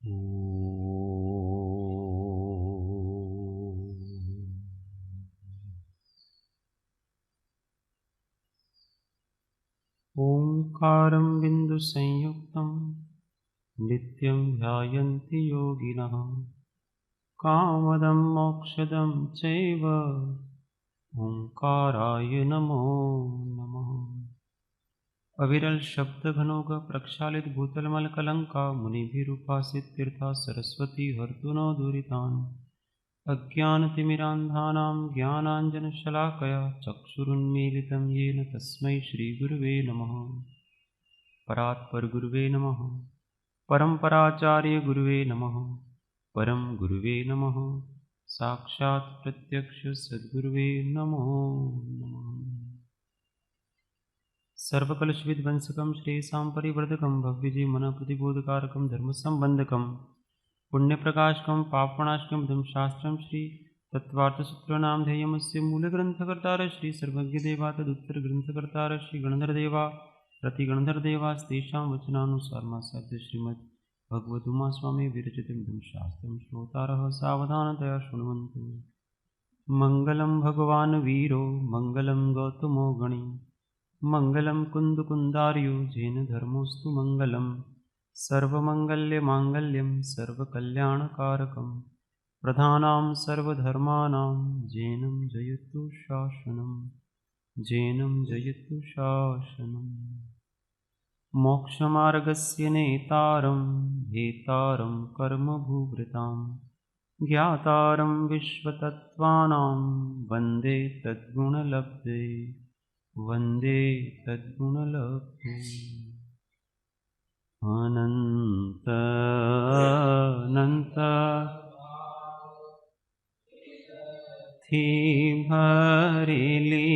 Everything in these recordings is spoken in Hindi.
ओंकारं बिन्दुसंयुक्तं नित्यं ध्यायन्ति योगिनः कामदं मोक्षदं चैव ओंकाराय नमो नमः। अविरल शब्द घनोग प्रक्षालित भूतलमल कलंका मुनिभिरुपासित तीर्था सरस्वती हर्तु नो दुरितान् अज्ञानतिमिरान्धानां ज्ञानाञ्जनशलाकया चक्षुरुन्मीलितं येन तस्मै श्रीगुरुवे नमः। परात्परगुरुवे नमः। परम्पराचार्य गुरुवे नमः। परम गुरुवे नमः। साक्षात् प्रत्यक्ष सद्गुरुवे नमो नमः। सर्वकलुषविध्वंसकं श्रेयसां परिवर्धकं भव्यजीवनप्रतिबोधकारकं धर्मसम्बन्धकं पुण्यप्रकाशकं पापनाशकं धर्मशास्त्रं श्री तत्त्वार्थसूत्राणां ध्येयमस्य मूलग्रन्थकर्तार श्री सर्वज्ञदेवा तदुत्तरग्रन्थकर्तार श्री गणधरदेवा प्रतिगणधरदेवास्तेषां वचनानुसारमासाद्य श्रीमद् भगवतुमा स्वामी विरचितं धर्मशास्त्रं श्रोतारः सावधानतया शृण्वन्तु। मङ्गलं भगवान् वीरो मङ्गलं गौतमो गणी मङ्गलं कुन्दकुन्दार्यो जैन धर्मोऽस्तु मङ्गलं सर्वमङ्गल्यमाङ्गल्यं सर्वकल्याणकारकं प्रधानां सर्वधर्माणां जैनं जयतु शासनं जैनं जयतु शासनं। मोक्षमार्गस्य नेतारं भेतारं कर्मभूभृतां ज्ञातारं विश्वतत्त्वानां वन्दे तद्गुणलब्धे वन्दे तद्गुणलब्धे। अनन्त अनन्त थी भरेली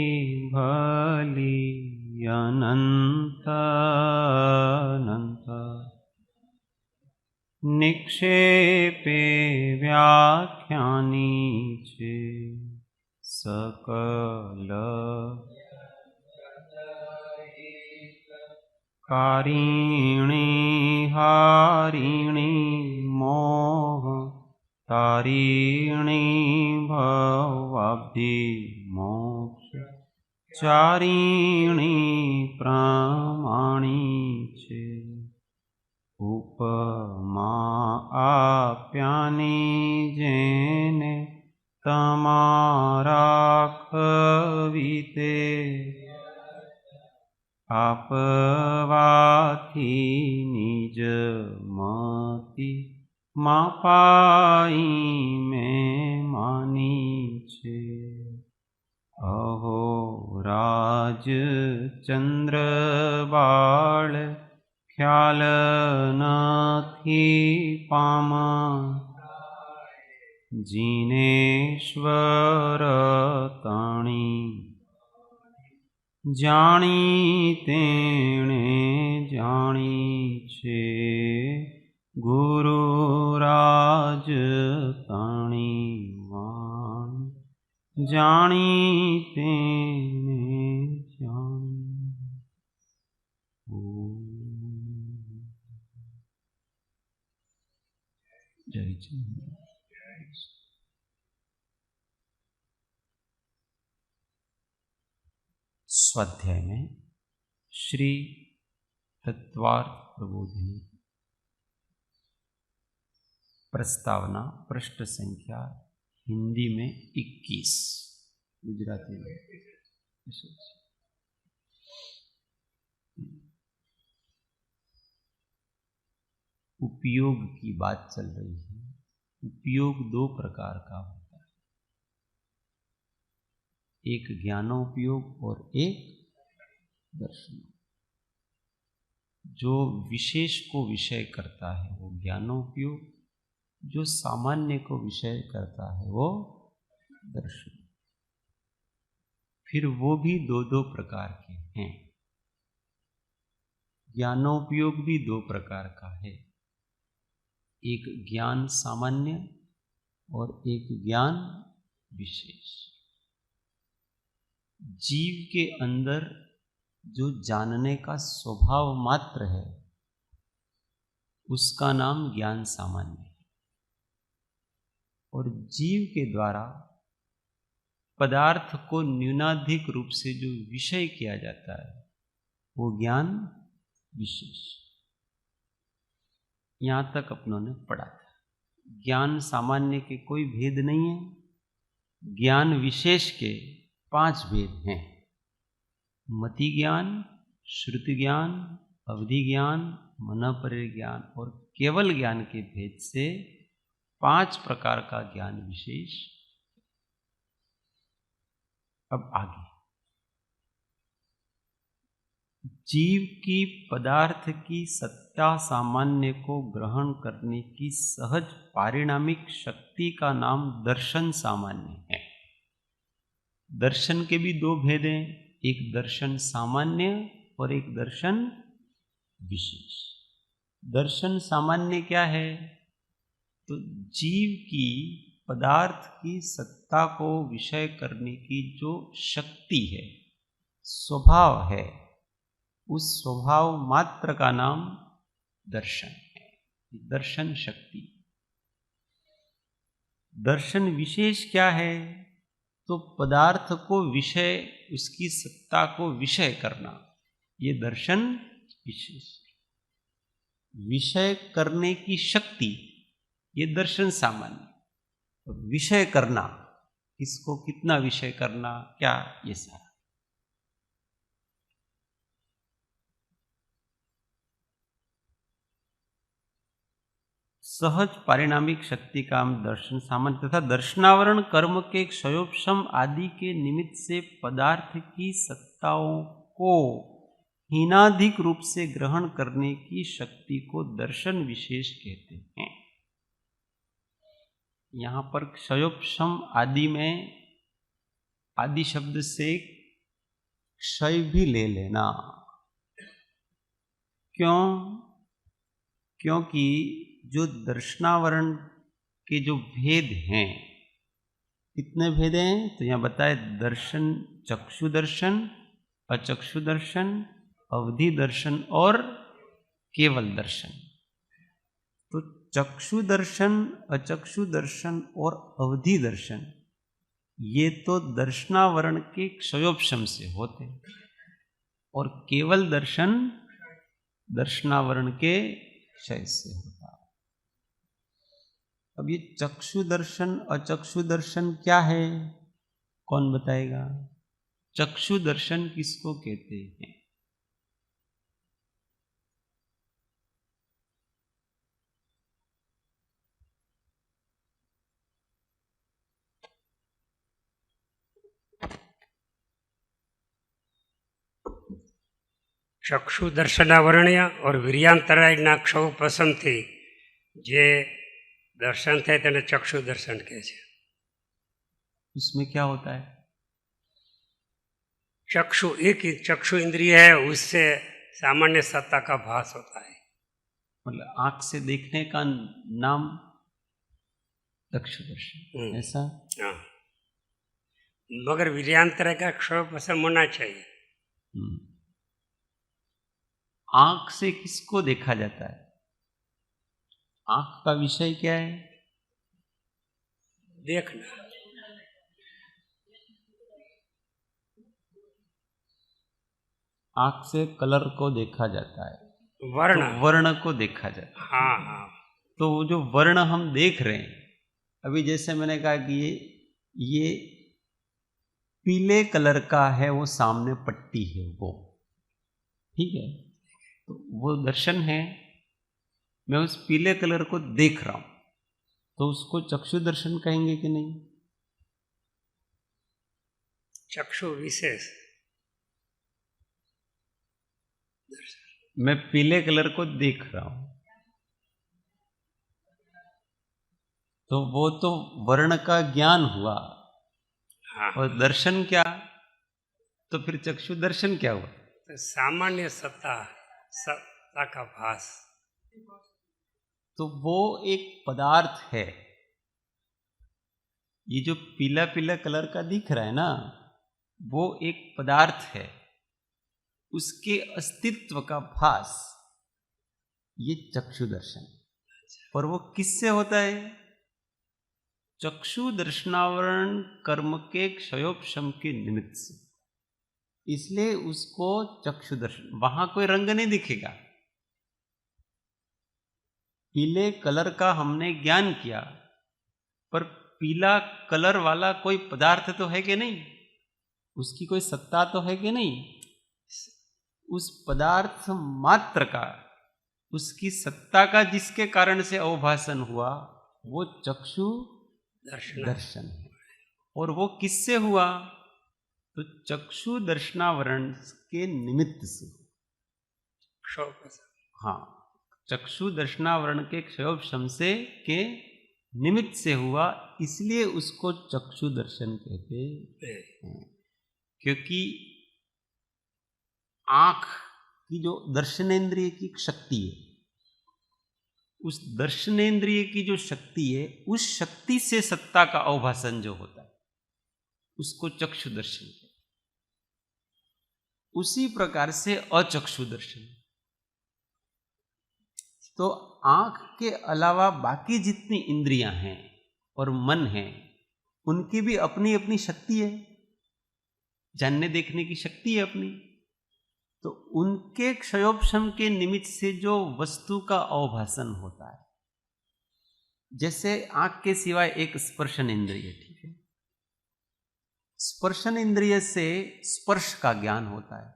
भली अनन्त अनन्त निक्षेपे व्याख्यानी छे सकल कारिणी हारिणी मोह तारिणी भवाब्धि मोक्ष चारिणी प्रमाणी छे उपमा आप्यानी जेने तमारा कविते आपवाथी निज मति मापाई में मानी छे। अहो राज चंद्र बाळ ख्याल नथी पामा जिनेश्वर ताणी जाणी तेणे जाणी छे गुरु राज ताणी वाणी जाणी तेणे जाणी। जय चंद्र। स्वाध्याय में श्री तत्वार्थ प्रबोधिनी प्रस्तावना पृष्ठ संख्या हिंदी में 21, गुजराती में उपयोग की बात चल रही है। उपयोग दो प्रकार का होता है, एक ज्ञानोपयोग और एक दर्शन। जो विशेष को विषय करता है वो ज्ञानोपयोग, जो सामान्य को विषय करता है वो दर्शन। फिर वो भी दो दो प्रकार के हैं। ज्ञानोपयोग भी दो प्रकार का है, एक ज्ञान सामान्य और एक ज्ञान विशेष। जीव के अंदर जो जानने का स्वभाव मात्र है उसका नाम ज्ञान सामान्य है। और जीव के द्वारा पदार्थ को न्यूनाधिक रूप से जो विषय किया जाता है वो ज्ञान विशेष। यहां तक अपनों ने पढ़ा था। ज्ञान सामान्य के कोई भेद नहीं है, ज्ञान विशेष के 5 भेद हैं। मति ज्ञान, श्रुति ज्ञान, अवधि ज्ञान, मनःपरि ज्ञान और केवल ज्ञान के भेद से 5 प्रकार का ज्ञान विशेष। अब आगे जीव की पदार्थ की सत्ता सामान्य को ग्रहण करने की सहज पारिणामिक शक्ति का नाम दर्शन सामान्य है। दर्शन के भी 2 भेद हैं, एक दर्शन सामान्य और एक दर्शन विशेष। दर्शन सामान्य क्या है? तो जीव की पदार्थ की सत्ता को विषय करने की जो शक्ति है, स्वभाव है, उस स्वभाव मात्र का नाम दर्शन है, दर्शन शक्ति। दर्शन विशेष क्या है? तो पदार्थ को विषय, उसकी सत्ता को विषय करना, ये दर्शन विशेष। विषय करने की शक्ति, ये दर्शन सामान्य। विषय करना, इसको कितना विषय करना, क्या, ये सारा। सहज पारिणामिक शक्ति का हम दर्शन सामान्य तथा दर्शनावरण कर्म के क्षयोपशम आदि के निमित्त से पदार्थ की सत्ताओं को हीनाधिक रूप से ग्रहण करने की शक्ति को दर्शन विशेष कहते हैं। यहां पर क्षयोपशम आदि में आदि शब्द से क्षय भी ले लेना। क्यों? क्योंकि जो दर्शनावरण के जो भेद हैं, कितने भेद हैं? तो यहां बताए दर्शन, चक्षु दर्शन, अचक्षु दर्शन, अवधि दर्शन और केवल दर्शन। तो चक्षु दर्शन, अचक्षु दर्शन और अवधि दर्शन ये तो दर्शनावरण के क्षयोपशम से होते, और केवल दर्शन दर्शनावरण के क्षय से होता। अब ये चक्षु दर्शन, अचक्षु दर्शन क्या है? कौन बताएगा? चक्षु दर्शन किसको कहते हैं? ચક્ષુ દર્શનાવરણ્ય और વીર્યાંતરાયના ક્ષોપસમથી જે દર્શન થાય તેને ચક્ષુ દર્શન કહે છે। उसमें क्या होता है? चक्षु, एक ही चक्षु इंद्रिय है, उससे सामान्य सत्ता का भास होता है। मतलब आंख से देखने का नाम चक्षु दर्शन, ऐसा? हाँ, मगर वीर्यांतराय का क्षोपसम होना चाहिए। आंख से किसको देखा जाता है? आंख का विषय क्या है? देखना। आंख से कलर को देखा जाता है, वर्ण, तो वर्ण को देखा जाता है। हाँ हाँ। तो वो जो वर्ण हम देख रहे हैं, अभी जैसे मैंने कहा कि ये पीले कलर का है, वो सामने पट्टी है वो, ठीक है, तो वो दर्शन है। मैं उस पीले कलर को देख रहा हूं, तो उसको चक्षु दर्शन कहेंगे कि नहीं? चक्षु विशेष। मैं पीले कलर को देख रहा हूं, तो वो तो वर्ण का ज्ञान हुआ। हाँ। और दर्शन क्या? तो फिर चक्षु दर्शन क्या हुआ? तो सामान्य सत्ता का भास। तो वो एक पदार्थ है। ये जो पीला पीला कलर का दिख रहा है ना, वो एक पदार्थ है, उसके अस्तित्व का भास। ये चक्षु दर्शन। पर वो किससे होता है? चक्षु दर्शनावरण कर्म के क्षयोपशम के निमित्त से, इसलिए उसको चक्षु दर्शन। वहां कोई रंग नहीं दिखेगा। पीले कलर का हमने ज्ञान किया, पर पीला कलर वाला कोई पदार्थ तो है कि नहीं? उसकी कोई सत्ता तो है कि नहीं? उस पदार्थ मात्र का, उसकी सत्ता का जिसके कारण से अवभाषण हुआ, वो चक्षु दर्शन है। और वो किससे हुआ? तो चक्षु दर्शनावरण के निमित्त से। हाँ, चक्षु दर्शनावरण के क्षयोपशम से के निमित्त से हुआ, इसलिए उसको चक्षु दर्शन कहते हैं। क्योंकि आंख की जो दर्शनेंद्रिय की शक्ति है, उस दर्शनेंद्रिय की जो शक्ति है, उस शक्ति से सत्ता का अवभाषण जो होता है, उसको चक्षु दर्शन कहते हैं। उसी प्रकार से अचक्षु दर्शन। तो आंख के अलावा बाकी जितनी इंद्रियां हैं और मन है, उनकी भी अपनी अपनी शक्ति है, जानने देखने की शक्ति है अपनी। तो उनके क्षयोपशम के निमित्त से जो वस्तु का अवभाषण होता है, जैसे आंख के सिवाय एक स्पर्शन इंद्रिय, ठीक है, स्पर्शन इंद्रिय से स्पर्श का ज्ञान होता है।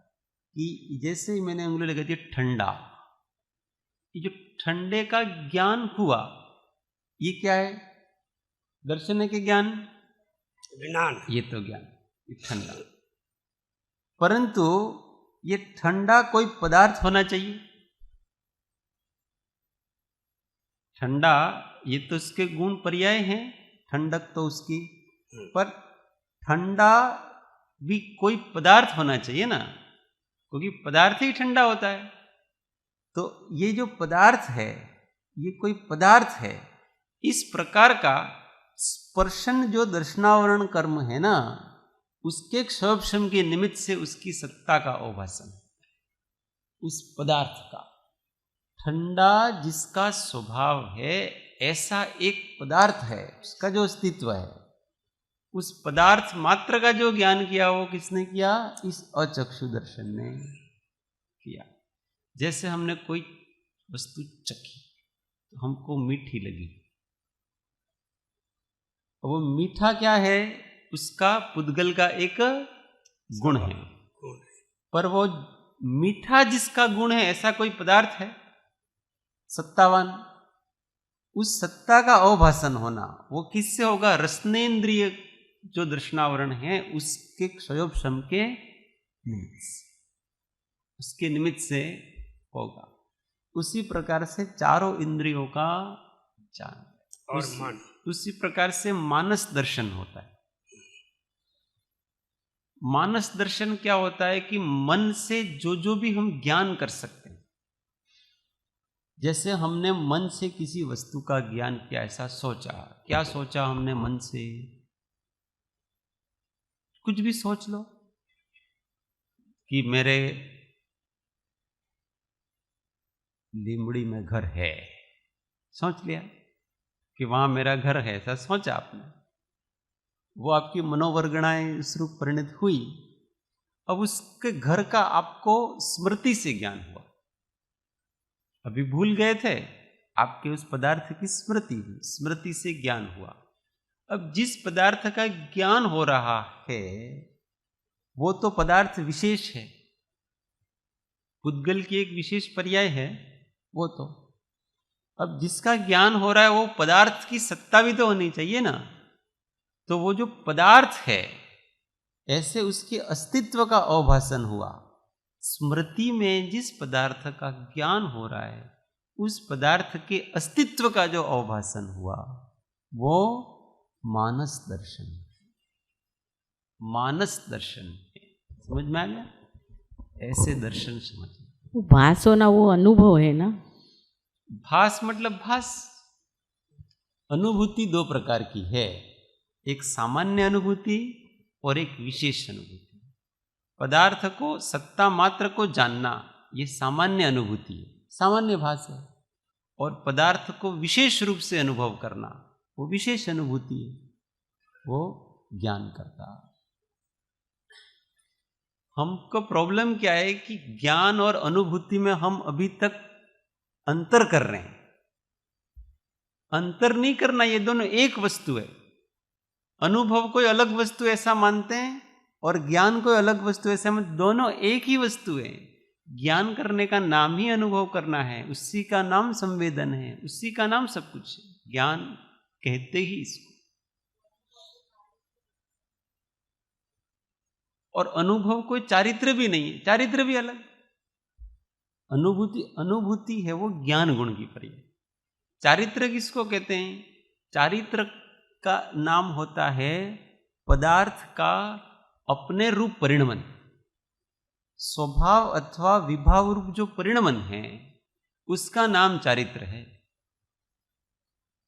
कि जैसे ही मैंने उंगली लगाई थी ठंडा, ये जो ठंडे का ज्ञान हुआ, ये क्या है? दर्शन है कि ज्ञान? विज्ञान। ये तो ज्ञान, ये ठंडा। परंतु ये ठंडा कोई पदार्थ होना चाहिए। ठंडा, ये तो उसके गुण पर्याय हैं, ठंडक तो उसकी, पर ठंडा भी कोई पदार्थ होना चाहिए ना, क्योंकि पदार्थ ही ठंडा होता है। तो ये जो पदार्थ है, ये कोई पदार्थ है। इस प्रकार का स्पर्शन जो दर्शनावरण कर्म है ना, उसके क्षयोपशम के निमित्त से उसकी सत्ता का अवभाषण, उस पदार्थ का। ठंडा जिसका स्वभाव है, ऐसा एक पदार्थ है, उसका जो अस्तित्व है, उस पदार्थ मात्र का जो ज्ञान किया, वो किसने किया? इस अचक्षु दर्शन ने किया। जैसे हमने कोई वस्तु चखी, तो हमको मीठी लगी। वो मीठा क्या है? उसका पुद्गल का एक गुण है। पर वो मीठा जिसका गुण है, ऐसा कोई पदार्थ है सत्तावान, उस सत्ता का अवभाषण होना, वो किससे होगा? रसनेन्द्रिय जो दर्शनावरण है, उसके क्षयोपशम के निमित्त से, उसके निमित्त से होगा। उसी प्रकार से चारों इंद्रियों का ज्ञान और मन, उसी प्रकार से मानस दर्शन होता है। मानस दर्शन क्या होता है? कि मन से जो जो भी हम ज्ञान कर सकते हैं, जैसे हमने मन से किसी वस्तु का ज्ञान किया, ऐसा सोचा। क्या सोचा हमने मन से? कुछ भी सोच लो कि मेरे लीमड़ी में घर है, सोच लिया कि वहां मेरा घर है, ऐसा सोचा आपने। वो आपकी मनोवर्गणाएं उस रूप परिणत हुई। अब उसके घर का आपको स्मृति से ज्ञान हुआ। अभी भूल गए थे, आपके उस पदार्थ की स्मृति हुई, स्मृति से ज्ञान हुआ। अब जिस पदार्थ का ज्ञान हो रहा है, वो तो पदार्थ विशेष है, पुद्गल की एक विशेष पर्याय है वो तो। अब जिसका ज्ञान हो रहा है, वो पदार्थ की सत्ता भी तो होनी चाहिए ना। तो वो जो पदार्थ है, ऐसे उसके अस्तित्व का अवभाषण हुआ। स्मृति में जिस पदार्थ का ज्ञान हो रहा है, उस पदार्थ के अस्तित्व का जो अवभाषण हुआ, वो मानस दर्शन, मानस दर्शन है। समझ में आ गया? ऐसे दर्शन समझ। भास होना वो अनुभव है ना। भास मतलब भास। अनुभूति दो प्रकार की है, एक सामान्य अनुभूति और एक विशेष अनुभूति। पदार्थ को, सत्ता मात्र को जानना, ये सामान्य अनुभूति है। सामान्य भास है। और पदार्थ को विशेष रूप से अनुभव करना, वो विशेष अनुभूति है, वो ज्ञान करता। हमको प्रॉब्लम क्या है कि ज्ञान और अनुभूति में हम अभी तक अंतर कर रहे हैं। अंतर नहीं करना, ये दोनों एक वस्तु है। अनुभव कोई अलग वस्तु ऐसा मानते हैं और ज्ञान कोई अलग वस्तु ऐसा मानते, दोनों एक ही वस्तु है। ज्ञान करने का नाम ही अनुभव करना है, उसी का नाम संवेदन है, उसी का नाम सब कुछ है। ज्ञान कहते ही इसको। और अनुभव कोई चारित्र भी नहीं है, चारित्र भी अलग। अनुभूति है वो ज्ञान गुण की पर्याय। चारित्र किसको कहते हैं? चारित्र का नाम होता है पदार्थ का अपने रूप परिणमन। स्वभाव अथवा विभाव रूप जो परिणमन है उसका नाम चारित्र है।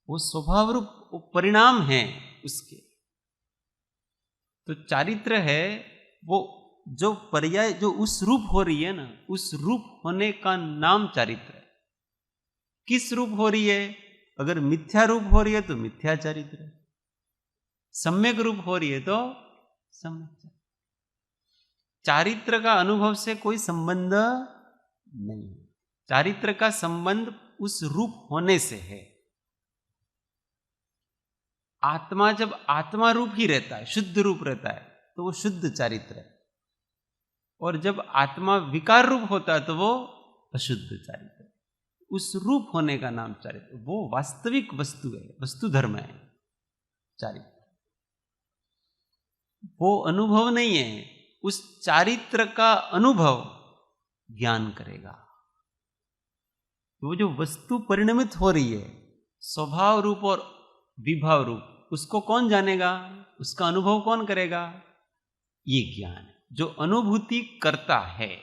वो स्वभाव रूप परिणाम है उसके। तो चारित्र है वो जो पर्याय, जो उस रूप हो रही है ना, उस रूप होने का नाम चारित्र है। किस रूप हो रही है? अगर मिथ्या रूप हो रही है तो मिथ्या चारित्र है, सम्यक रूप हो रही है तो सम्यक। चारित्र का अनुभव से कोई संबंध नहीं है। चारित्र का संबंध उस रूप होने से है। आत्मा जब आत्मा रूप ही रहता है, शुद्ध रूप रहता है, तो वो शुद्ध चारित्र है। और जब आत्मा विकार रूप होता है तो वो अशुद्ध चारित्र है। उस रूप होने का नाम चारित्र। वो वास्तविक वस्तु है, वस्तु धर्म है चारित्र। वो अनुभव नहीं है। उस चारित्र का अनुभव ज्ञान करेगा। वो जो वस्तु परिणमित हो रही है स्वभाव रूप और विभाव रूप, उसको कौन जानेगा? उसका अनुभव कौन करेगा? ये ज्ञान है जो अनुभूति करता है।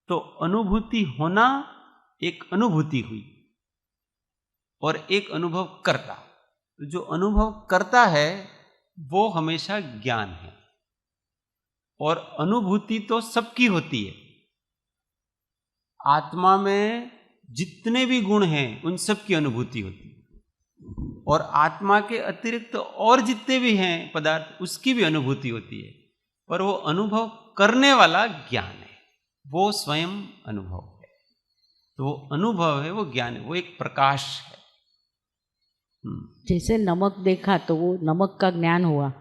तो अनुभूति होना एक अनुभूति हुई और एक अनुभव करता। तो जो अनुभव करता है वो हमेशा ज्ञान है। और अनुभूति तो सबकी होती है। आत्मा में जितने भी गुण हैं उन सब की अनुभूति होती है। और आत्मा के अतिरिक्त और जितने भी हैं पदार्थ, उसकी भी अनुभूति होती है। पर वो अनुभव करने वाला ज्ञान है, वो स्वयं अनुभव है। तो वो अनुभव है, वो ज्ञान है, वो एक प्रकाश है। जैसे नमक देखा तो वो नमक का ज्ञान हुआ,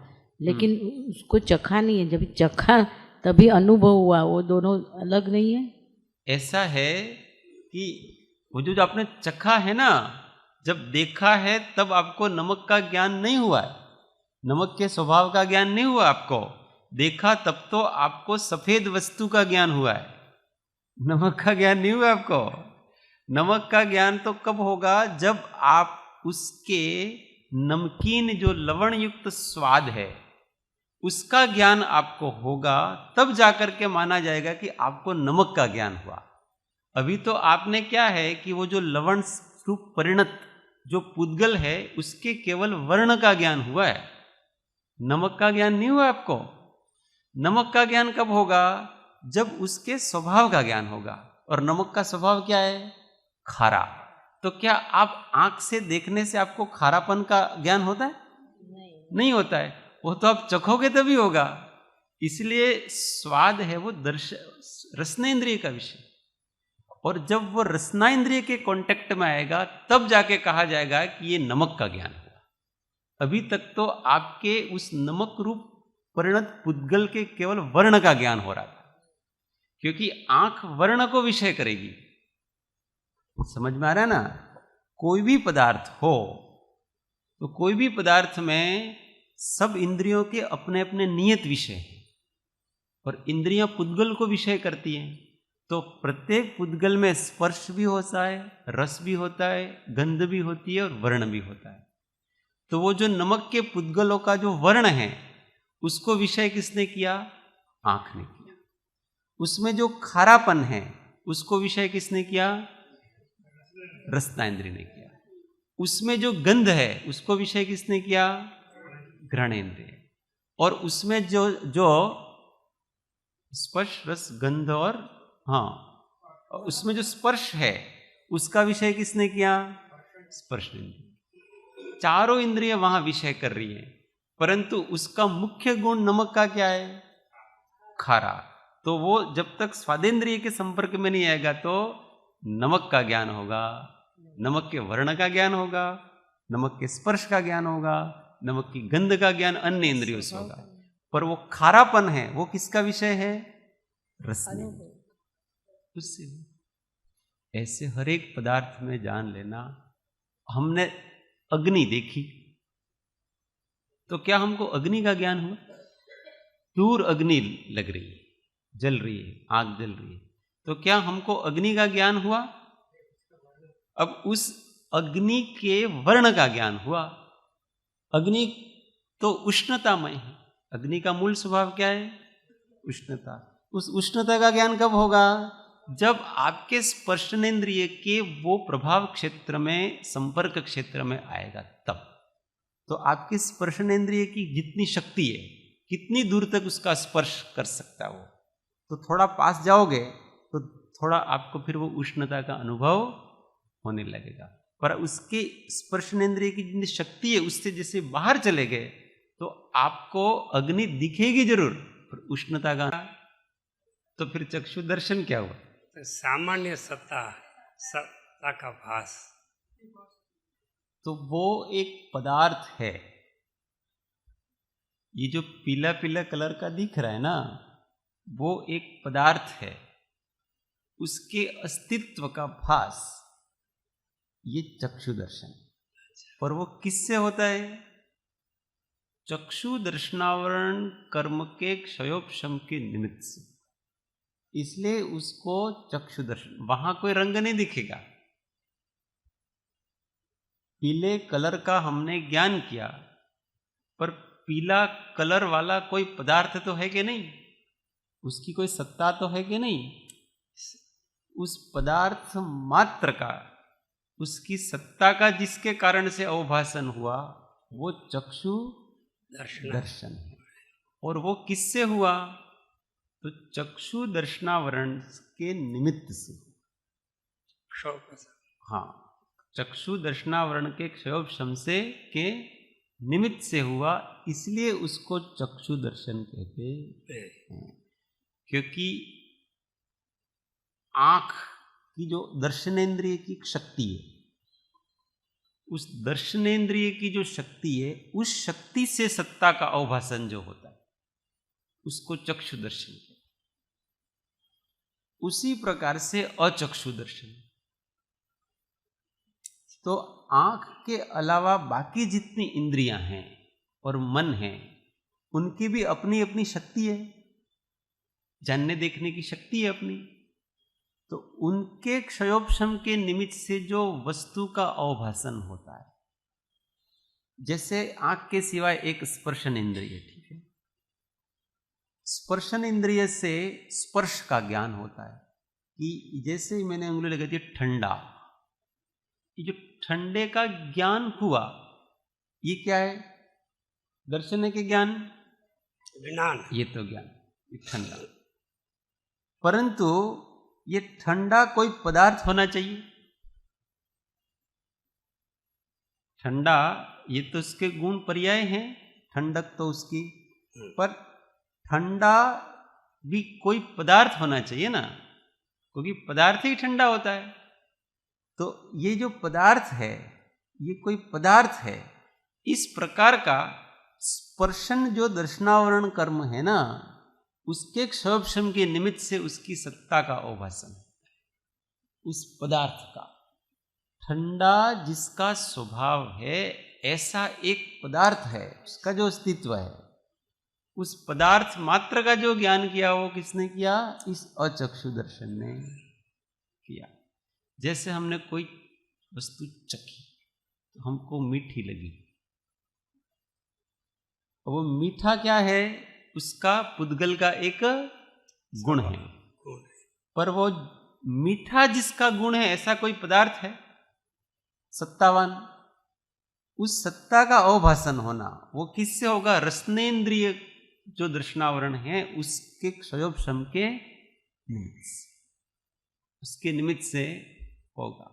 लेकिन उसको चखा नहीं है। जब चखा तभी अनुभव हुआ। वो दोनों अलग नहीं है। ऐसा है कि वो जो आपने चखा है ना, जब देखा है तब आपको नमक का ज्ञान नहीं हुआ है, नमक के स्वभाव का ज्ञान नहीं हुआ आपको। देखा तब तो आपको सफेद वस्तु का ज्ञान हुआ है, नमक का ज्ञान नहीं हुआ आपको। नमक का ज्ञान तो कब होगा? जब आप उसके नमकीन जो लवण युक्त स्वाद है उसका ज्ञान आपको होगा, तब जाकर के माना जाएगा कि आपको नमक का ज्ञान हुआ। अभी तो आपने क्या है कि वो जो लवण रूप परिणत जो पुद्गल है उसके केवल वर्ण का ज्ञान हुआ है, नमक का ज्ञान नहीं हुआ आपको। नमक का ज्ञान कब होगा? जब उसके स्वभाव का ज्ञान होगा। और नमक का स्वभाव क्या है? खारा। तो क्या आप आंख से देखने से आपको खारापन का ज्ञान होता है? नहीं होता है। वो तो आप चखोगे तभी होगा। इसलिए स्वाद है वो रसनेन्द्रिय का विषय। और जब वो रसनाइंद्रिय के कांटेक्ट में आएगा तब जाके कहा जाएगा कि ये नमक का ज्ञान हुआ। अभी तक तो आपके उस नमक रूप परिणत पुद्गल के केवल वर्ण का ज्ञान हो रहा था, क्योंकि आंख वर्ण को विषय करेगी। समझ में आ रहा है ना? कोई भी पदार्थ हो तो कोई भी पदार्थ में सब इंद्रियों के अपने अपने नियत विषय हैं और इंद्रियां पुद्गल को विषय करती हैं। तो प्रत्येक पुद्गल में स्पर्श भी होता है, रस भी होता है, गंध भी होती है और वर्ण भी होता है। तो वो जो नमक के पुद्गलों का जो वर्ण है उसको विषय किसने किया? आंख ने किया। उसमें जो खारापन है उसको विषय किसने किया? रसनाइंद्रिय ने किया। उसमें जो गंध है उसको विषय किसने किया? घ्राणेन्द्रिय। और उसमें जो स्पर्श रस गंध और और उसमें जो स्पर्श है उसका विषय किसने किया? स्पर्श इंद्रिय। चारों इंद्रिय वहां विषय कर रही है, परंतु उसका मुख्य गुण नमक का क्या है? खारा। तो वो जब तक स्वादेंद्रिय के संपर्क में नहीं आएगा तो नमक का ज्ञान होगा, नमक के वर्ण का ज्ञान होगा, नमक के स्पर्श का ज्ञान होगा, नमक की गंध का ज्ञान अन्य इंद्रियों से होगा। पर वो खारापन है वो किसका विषय है? रसने। उससे ऐसे हर एक पदार्थ में जान लेना। हमने अग्नि देखी तो क्या हमको अग्नि का ज्ञान हुआ? दूर अग्नि लग रही है, जल रही है, आग जल रही है, तो क्या हमको अग्नि का ज्ञान हुआ? अब उस अग्नि के वर्ण का ज्ञान हुआ। अग्नि तो उष्णतामय है, अग्नि का मूल स्वभाव क्या है? उष्णता। उस उष्णता का ज्ञान कब होगा? जब आपके स्पर्शनेन्द्रिय के वो प्रभाव क्षेत्र में, संपर्क क्षेत्र में आएगा तब। तो आपके स्पर्शनेन्द्रिय की जितनी शक्ति है, कितनी दूर तक उसका स्पर्श कर सकता है वो, तो थोड़ा पास जाओगे तो थोड़ा आपको फिर वो उष्णता का अनुभव होने लगेगा। पर उसके स्पर्शनेन्द्रिय की जितनी शक्ति है उससे जैसे बाहर चले गए तो आपको अग्नि दिखेगी जरूर, पर उष्णता का, तो फिर चक्षु दर्शन क्या हुआ? तो सामान्य सत्ता का भास, तो वो एक पदार्थ है। ये जो पीला पीला कलर का दिख रहा है ना, वो एक पदार्थ है, उसके अस्तित्व का भास, ये चक्षु दर्शन। पर वो किससे होता है? चक्षु दर्शनावरण कर्म के क्षयोपशम के निमित्त से। इसलिए उसको चक्षु दर्शन, वहां कोई रंग नहीं दिखेगा। पीले कलर का हमने ज्ञान किया, पर पीला कलर वाला कोई पदार्थ तो है कि नहीं? उसकी कोई सत्ता तो है कि नहीं? उस पदार्थ मात्र का, उसकी सत्ता का जिसके कारण से अवभाषण हुआ वो चक्षु दर्शन है। और वो किससे हुआ? तो चक्षु दर्शनावरण के निमित्त से। हाँ, चक्षु दर्शनावरण के क्षयोपशम से के निमित्त से हुआ, इसलिए उसको चक्षु दर्शन कहते हैं। क्योंकि आंख की जो दर्शनेन्द्रिय की शक्ति है, उस दर्शनेन्द्रिय की जो शक्ति है, उस शक्ति से सत्ता का अवभाषण जो होता है उसको चक्षु दर्शन कहते हैं। उसी प्रकार से अचक्षु दर्शन। तो आंख के अलावा बाकी जितनी इंद्रियां हैं और मन है, उनकी भी अपनी अपनी शक्ति है, जानने देखने की शक्ति है अपनी। तो उनके क्षयोपशम के निमित्त से जो वस्तु का अवभाषण होता है, जैसे आंख के सिवाय एक स्पर्शन इंद्रिय, ठीक है, स्पर्शन इंद्रिय से स्पर्श का ज्ञान होता है। कि जैसे ही मैंने उंगली लगाई थी ठंडा, ये जो ठंडे का ज्ञान हुआ, ये क्या है? दर्शन के ज्ञान, विज्ञान, ये तो ज्ञान, ये ठंडा। परंतु ये ठंडा कोई पदार्थ होना चाहिए। ठंडा ये तो उसके गुण पर्याय हैं, ठंडक तो उसकी, पर ठंडा भी कोई पदार्थ होना चाहिए ना, क्योंकि पदार्थ ही ठंडा होता है। तो ये जो पदार्थ है, ये कोई पदार्थ है। इस प्रकार का स्पर्शन जो दर्शनावरण कर्म है ना, उसके क्षयोपशम के निमित्त से उसकी सत्ता का अवभाषण, उस पदार्थ का। ठंडा जिसका स्वभाव है, ऐसा एक पदार्थ है, उसका जो अस्तित्व है, उस पदार्थ मात्र का जो ज्ञान किया वो किसने किया? इस अचक्षु दर्शन ने किया। जैसे हमने कोई वस्तु चखी तो हमको मीठी लगी, वो मीठा क्या है? उसका पुद्गल का एक गुण है। पर वो मीठा जिसका गुण है, ऐसा कोई पदार्थ है सत्तावान, उस सत्ता का अवभाषण होना वो किससे होगा? रसनेन्द्रिय जो दर्शनावरण है उसके क्षयोपशम के निमित्त। उसके निमित्त से होगा।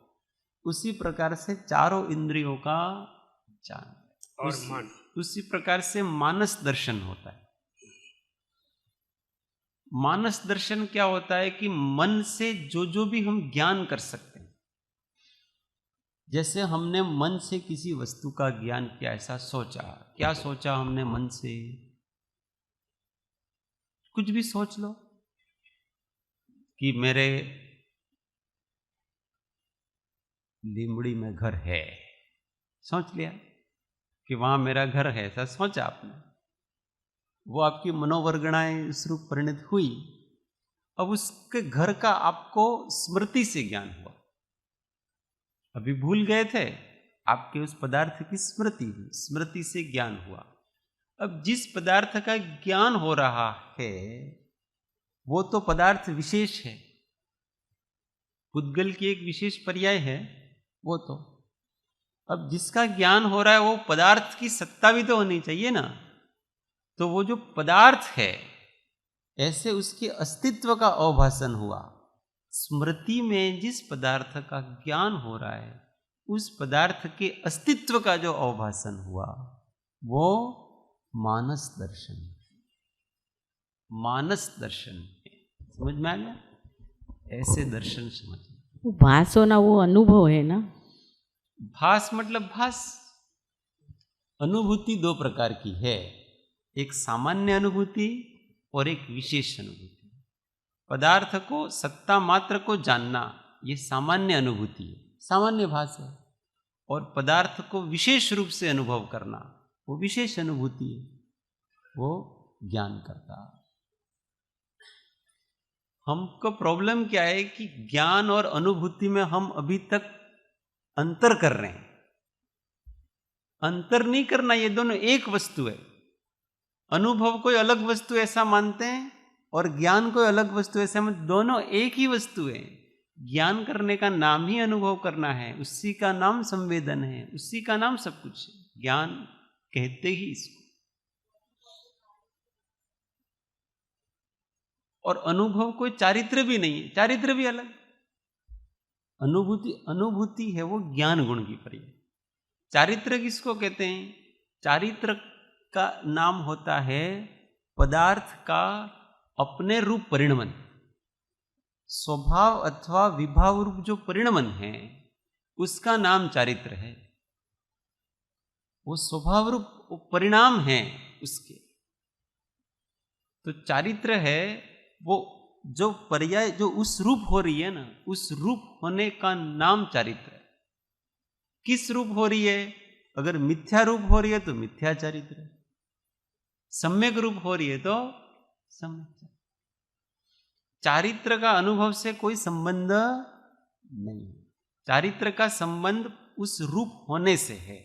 उसी प्रकार से चारों इंद्रियों का ज्ञान और मन, उसी प्रकार से मानस दर्शन होता है। मानस दर्शन क्या होता है कि मन से जो भी हम ज्ञान कर सकते हैं, जैसे हमने मन से किसी वस्तु का ज्ञान किया, ऐसा सोचा, क्या सोचा हमने मन से, कुछ भी सोच लो कि मेरे लीमड़ी में घर है, सोच लिया कि वहां मेरा घर है, ऐसा सोचा आपने, वो आपकी मनोवर्गणाएं उस रूप परिणत हुई। अब उसके घर का आपको स्मृति से ज्ञान हुआ, अभी भूल गए थे, आपके उस पदार्थ की स्मृति हुई, स्मृति से ज्ञान हुआ। अब जिस पदार्थ का ज्ञान हो रहा है वो तो पदार्थ विशेष है, पुद्गल की एक विशेष पर्याय है वो तो। अब जिसका ज्ञान हो रहा है वो पदार्थ की सत्ता भी तो होनी चाहिए ना। तो वो जो पदार्थ है, ऐसे उसके अस्तित्व का अवभाषण हुआ। स्मृति में जिस पदार्थ का ज्ञान हो रहा है उस पदार्थ के अस्तित्व का जो अवभाषण हुआ वो मानस दर्शन, मानस दर्शन है। समझ में आ गया? ऐसे दर्शन समझ। वो भास होना वो अनुभव है ना। भास मतलब भास, अनुभूति दो प्रकार की है, एक सामान्य अनुभूति और एक विशेष अनुभूति। पदार्थ को सत्ता मात्र को जानना ये सामान्य अनुभूति है, सामान्य भास है। और पदार्थ को विशेष रूप से अनुभव करना वो विशेष अनुभूति है, वो ज्ञान करता। हमको प्रॉब्लम क्या है कि ज्ञान और अनुभूति में हम अभी तक अंतर कर रहे हैं। अंतर नहीं करना, ये दोनों एक वस्तु है। अनुभव कोई अलग वस्तु ऐसा मानते हैं और ज्ञान कोई अलग वस्तु ऐसा मानते, दोनों एक ही वस्तु है। ज्ञान करने का नाम ही अनुभव करना है, उसी का नाम संवेदन है, उसी का नाम सब कुछ है। ज्ञान कहते ही इसको। और अनुभव कोई चारित्र भी नहीं है, चारित्र भी अलग। अनुभूति है वो ज्ञान गुण की पर्याय। चारित्र किसको कहते हैं? चारित्र का नाम होता है पदार्थ का अपने रूप परिणमन, स्वभाव अथवा विभाव रूप जो परिणमन है उसका नाम चारित्र है। वो स्वभाव रूप परिणाम है उसके। तो चारित्र है वो जो पर्याय, जो उस रूप हो रही है ना, उस रूप होने का नाम चारित्र है। किस रूप हो रही है? अगर मिथ्या रूप हो रही है तो मिथ्या चारित्र है, सम्यक रूप हो रही है तो सम्यक। चारित्र का अनुभव से कोई संबंध नहीं है। चारित्र का संबंध उस रूप होने से है।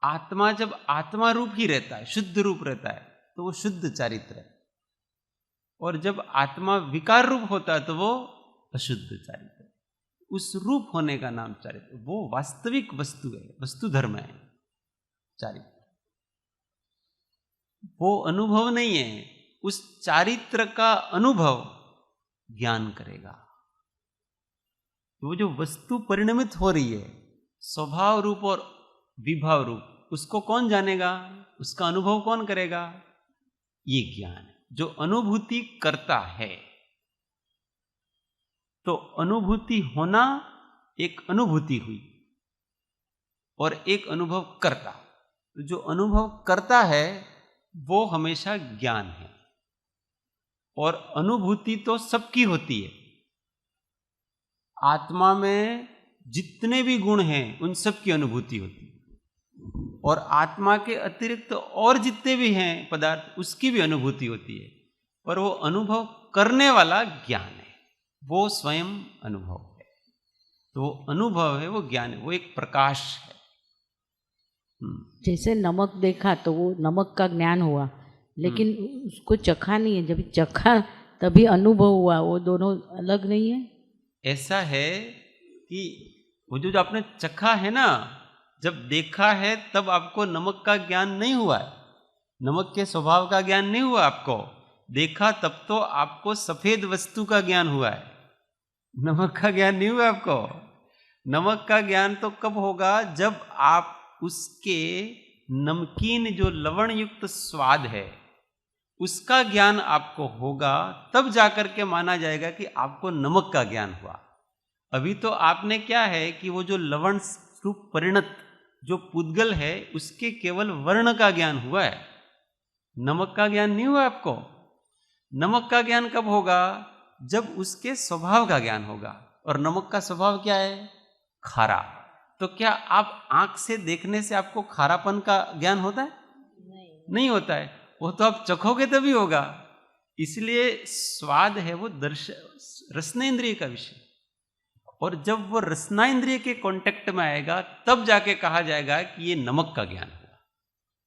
आत्मा जब आत्मा रूप ही रहता है, शुद्ध रूप रहता है, तो वो शुद्ध चारित्र है। और जब आत्मा विकार रूप होता है तो वो अशुद्ध चारित्र है। उस रूप होने का नाम चारित्र, वो वास्तविक वस्तु है, वस्तु धर्म है चारित्र। वो अनुभव नहीं है। उस चारित्र का अनुभव ज्ञान करेगा। वो जो वस्तु परिणमित हो रही है स्वभाव रूप और विभाव रूप, उसको कौन जानेगा? उसका अनुभव कौन करेगा? ये ज्ञान है जो अनुभूति करता है। तो अनुभूति होना एक अनुभूति हुई और एक अनुभव करता। तो जो अनुभव करता है वो हमेशा ज्ञान है। और अनुभूति तो सबकी होती है। आत्मा में जितने भी गुण हैं उन सब की अनुभूति होती है। और आत्मा के अतिरिक्त और जितने भी हैं पदार्थ, उसकी भी अनुभूति होती है। पर वो अनुभव करने वाला ज्ञान है, वो स्वयं अनुभव है। तो वो अनुभव है, वो ज्ञान है, वो एक प्रकाश है। जैसे नमक देखा तो वो नमक का ज्ञान हुआ, लेकिन उसको चखा नहीं है। जब चखा तभी अनुभव हुआ, वो दोनों अलग नहीं है। ऐसा है कि वो जो आपने चखा है ना, जब देखा है तब आपको नमक का ज्ञान नहीं हुआ है, नमक के स्वभाव का ज्ञान नहीं हुआ आपको। देखा तब तो आपको सफेद वस्तु का ज्ञान हुआ है, नमक का ज्ञान नहीं हुआ आपको। नमक का ज्ञान तो कब होगा, जब आप उसके नमकीन जो लवण युक्त स्वाद है उसका ज्ञान आपको होगा, तब जाकर के माना जाएगा कि आपको नमक का ज्ञान हुआ। अभी तो आपने क्या है कि वो जो लवण रूप परिणत जो पुद्गल है उसके केवल वर्ण का ज्ञान हुआ है, नमक का ज्ञान नहीं हुआ आपको। नमक का ज्ञान कब होगा, जब उसके स्वभाव का ज्ञान होगा। और नमक का स्वभाव क्या है, खारा। तो क्या आप आंख से देखने से आपको खारापन का ज्ञान होता है? नहीं होता है, वो तो आप चखोगे तभी होगा। इसलिए स्वाद है वो रसनेन्द्रिय का विषय, और जब वो रसनाइंद्रिय के कांटेक्ट में आएगा तब जाके कहा जाएगा कि ये नमक का ज्ञान हुआ।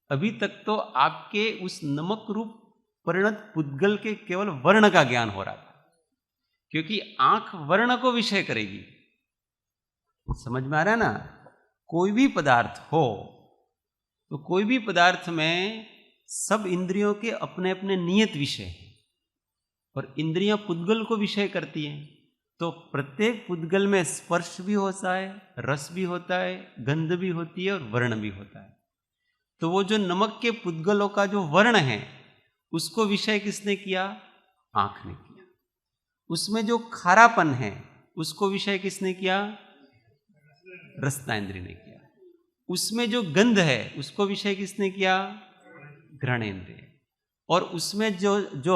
अभी तक तो आपके उस नमक रूप परिणत पुद्गल के केवल वर्ण का ज्ञान हो रहा था, क्योंकि आंख वर्ण को विषय करेगी। समझ में आ रहा है ना? कोई भी पदार्थ हो तो कोई भी पदार्थ में सब इंद्रियों के अपने अपने नियत विषय हैं, और इंद्रियां पुद्गल को विषय करती हैं। तो प्रत्येक पुद्गल में स्पर्श भी होता है, रस भी होता है, गंध भी होती है और वर्ण भी होता है। तो वो जो नमक के पुद्गलों का जो वर्ण है उसको विषय किसने किया? आंख ने किया। उसमें जो खारापन है उसको विषय किसने किया? रसनाइंद्रिय ने किया। उसमें जो गंध है उसको विषय किसने किया? घ्राणेन्द्रिय। और उसमें जो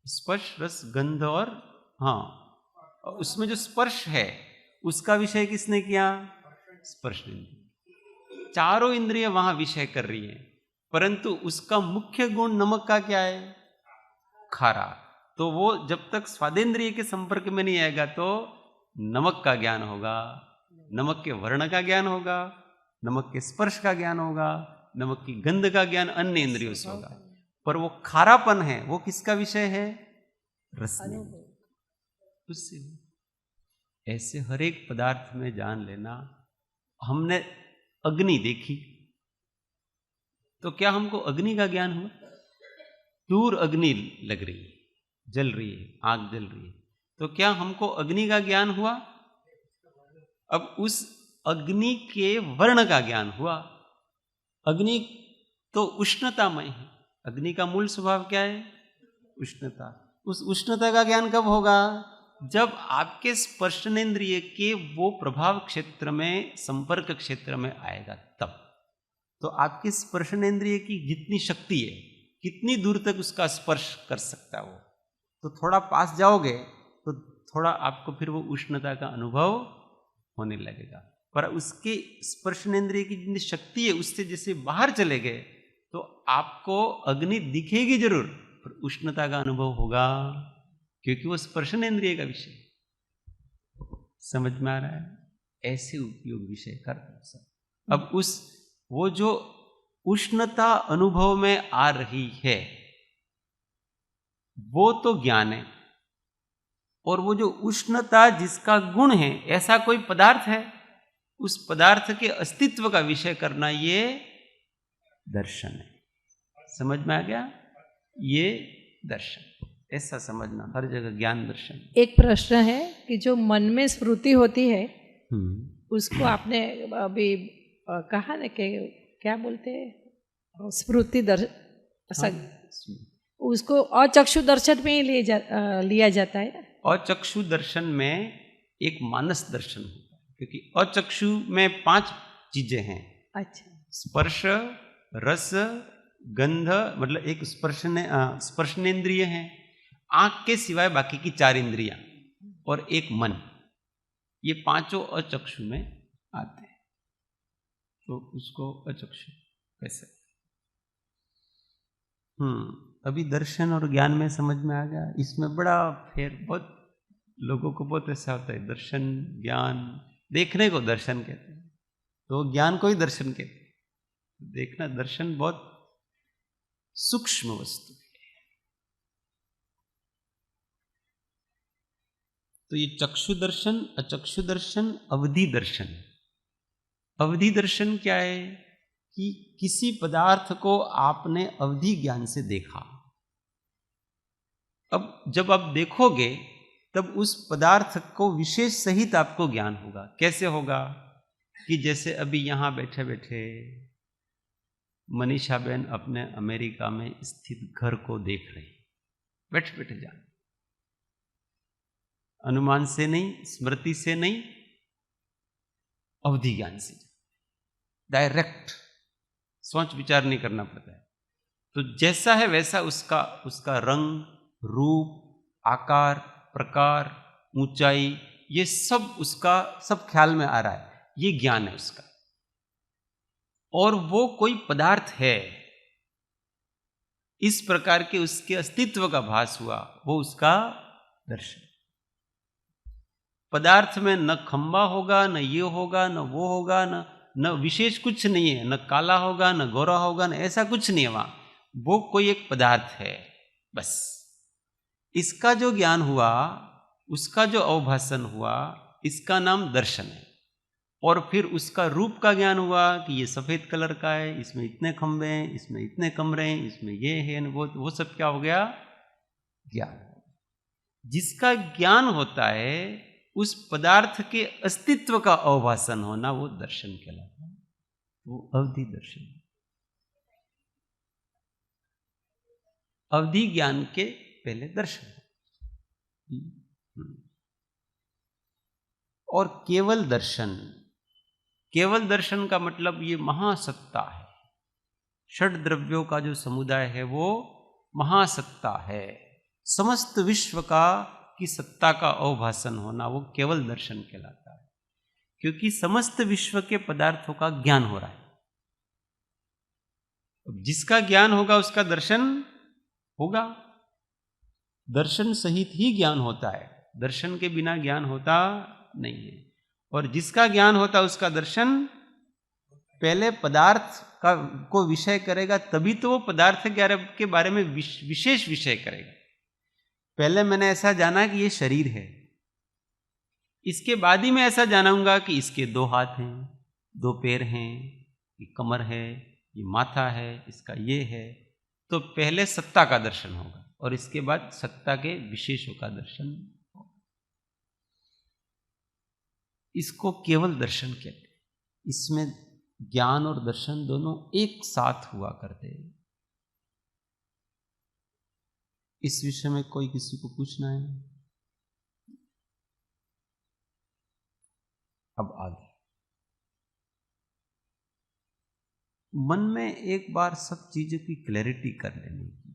स्पर्श रस गंध और उसमें जो स्पर्श है उसका विषय किसने किया? स्पर्श इंद्रिय। चारों इंद्रिय वहां विषय कर रही है, परंतु उसका मुख्य गुण नमक का क्या है? खारा। तो वो जब तक स्वादेंद्रिय के संपर्क में नहीं आएगा तो नमक का ज्ञान होगा, नमक के वर्ण का ज्ञान होगा, नमक के स्पर्श का ज्ञान होगा, नमक की गंध का ज्ञान अन्य इंद्रियों से होगा। पर वो खारापन है वो किसका विषय है? रसनेन्द्रिय। उससे ऐसे हर एक पदार्थ में जान लेना। हमने अग्नि देखी तो क्या हमको अग्नि का ज्ञान हुआ? दूर अग्नि लग रही है, जल रही है, आग जल रही है, तो क्या हमको अग्नि का ज्ञान हुआ? अब उस अग्नि के वर्ण का ज्ञान हुआ। अग्नि तो उष्णतामय है, अग्नि का मूल स्वभाव क्या है? उष्णता। उस उष्णता का ज्ञान कब होगा? जब आपके स्पर्शनेन्द्रिय के वो प्रभाव क्षेत्र में, संपर्क क्षेत्र में आएगा तब। तो आपके स्पर्शनेन्द्रिय की जितनी शक्ति है, कितनी दूर तक उसका स्पर्श कर सकता है वो, तो थोड़ा पास जाओगे तो थोड़ा आपको फिर वो उष्णता का अनुभव होने लगेगा। पर उसके स्पर्शनेन्द्रिय की जितनी शक्ति है उससे जैसे बाहर चले गए तो आपको अग्नि दिखेगी जरूर, पर उष्णता का अनुभव होगा, क्योंकि वो स्पर्शनेन्द्रिय का विषय। समझ में आ रहा है? ऐसे उपयोग विषय कर। अब वो जो उष्णता अनुभव में आ रही है वो तो ज्ञान है, और वो जो उष्णता जिसका गुण है, ऐसा कोई पदार्थ है, उस पदार्थ के अस्तित्व का विषय करना ये दर्शन है। समझ में आ गया? ये दर्शन, ऐसा समझना, हर जगह ज्ञान दर्शन। एक प्रश्न है कि जो मन में स्मृति होती है उसको आपने अभी कहा ना कि क्या बोलते हैं, स्मृति उसको अचक्षु दर्शन में ही लिया जाता है। अचक्षु दर्शन में एक मानस दर्शन होता है, क्योंकि अचक्षु में 5 चीजें हैं। अच्छा। स्पर्श, रस, गंध, मतलब एक स्पर्शनेन्द्रिय है, आंख के सिवाय बाकी की 4 इंद्रियां, और एक मन। ये 5 अचक्षु में आते हैं, तो उसको अचक्षु कैसे? अभी दर्शन और ज्ञान में समझ में आ गया। इसमें बड़ा फिर बहुत लोगों को बहुत ऐसा होता है, दर्शन ज्ञान, देखने को दर्शन कहते हैं तो ज्ञान को ही दर्शन कहते हैं। देखना, दर्शन बहुत सूक्ष्म वस्तु है। तो ये चक्षु दर्शन, अचक्षु दर्शन, अवधि दर्शन। अवधि दर्शन क्या है? कि किसी पदार्थ को आपने अवधि ज्ञान से देखा, अब जब आप देखोगे तब उस पदार्थ को विशेष सहित आपको ज्ञान होगा। कैसे होगा कि जैसे अभी यहाँ बैठे बैठे मनीषा बहन अपने अमेरिका में स्थित घर को देख रही, बैठे बैठे जान, अनुमान से नहीं, स्मृति से नहीं, अवधि ज्ञान से, डायरेक्ट, सोच विचार नहीं करना पड़ता है। तो जैसा है वैसा उसका रंग, रूप, आकार, प्रकार, ऊंचाई, ये सब उसका सब ख्याल में आ रहा है। ये ज्ञान है उसका। और वो कोई पदार्थ है, इस प्रकार के उसके अस्तित्व का भास हुआ, वो उसका दर्शन। पदार्थ में न खंबा होगा, न ये होगा, न वो होगा, न विशेष कुछ नहीं है, न काला होगा, न गोरा होगा, न ऐसा कुछ नहीं है वहां। वो कोई एक पदार्थ है बस। इसका जो ज्ञान हुआ, उसका जो अवभाषण हुआ, इसका नाम दर्शन है। और फिर उसका रूप का ज्ञान हुआ कि ये सफेद कलर का है, इसमें इतने खंबे हैं, इसमें इतने कमरे हैं, इसमें ये है, वो सब क्या हो गया? ज्ञान। जिसका ज्ञान होता है उस पदार्थ के अस्तित्व का अवभाषण होना, वो दर्शन कहलाता है। वो अवधि दर्शन। अवधि ज्ञान के पहले दर्शन। और केवल दर्शन, केवल दर्शन का मतलब ये महासत्ता है। षड द्रव्यों का जो समुदाय है वो महासत्ता है। समस्त विश्व की सत्ता का अवभाषण होना, वो केवल दर्शन कहलाता है। क्योंकि समस्त विश्व के पदार्थों का ज्ञान हो रहा है। जिसका ज्ञान होगा उसका दर्शन होगा। दर्शन सहित ही ज्ञान होता है, दर्शन के बिना ज्ञान होता नहीं है। और जिसका ज्ञान होता उसका दर्शन पहले पदार्थ को विषय करेगा, तभी तो वो पदार्थ के बारे में विशेष विषय करेगा। पहले मैंने ऐसा जाना कि ये शरीर है, इसके बाद ही मैं ऐसा जानूंगा कि इसके 2 हाथ हैं, 2 पैर हैं, ये कमर है, ये माथा है, इसका ये है। तो पहले सत्ता का दर्शन होगा और इसके बाद सत्ता के विशेषों का दर्शन होगा। इसको केवल दर्शन कहते हैं। इसमें ज्ञान और दर्शन दोनों एक साथ हुआ करते हैं। इस विषय में कोई किसी को पूछना है? अब आगे मन में एक बार सब चीजों की क्लैरिटी कर लेनी की।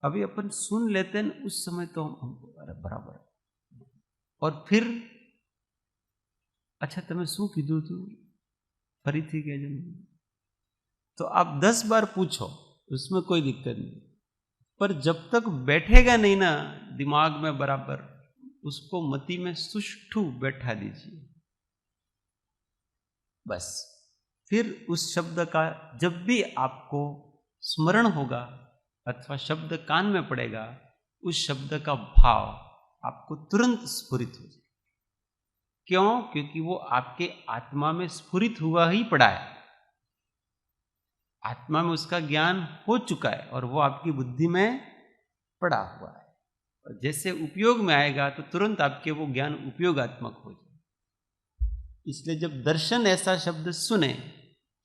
अभी अपन सुन लेते हैं उस समय तो हमको अरे बराबर, और फिर अच्छा तुम्हें शू कीधुं तू फरीथी कहजो। तो आप 10 बार पूछो, उसमें कोई दिक्कत नहीं। पर जब तक बैठेगा नहीं ना दिमाग में बराबर, उसको मति में सुष्ठु बैठा दीजिए बस। फिर उस शब्द का जब भी आपको स्मरण होगा अथवा शब्द कान में पड़ेगा, उस शब्द का भाव आपको तुरंत स्फुरित हो जाए। क्यों? क्योंकि वो आपके आत्मा में स्फुरित हुआ ही पड़ा है। आत्मा में उसका ज्ञान हो चुका है और वो आपकी बुद्धि में पड़ा हुआ है। और जैसे उपयोग में आएगा तो तुरंत आपके वो ज्ञान उपयोगात्मक हो जाए। इसलिए जब दर्शन ऐसा शब्द सुने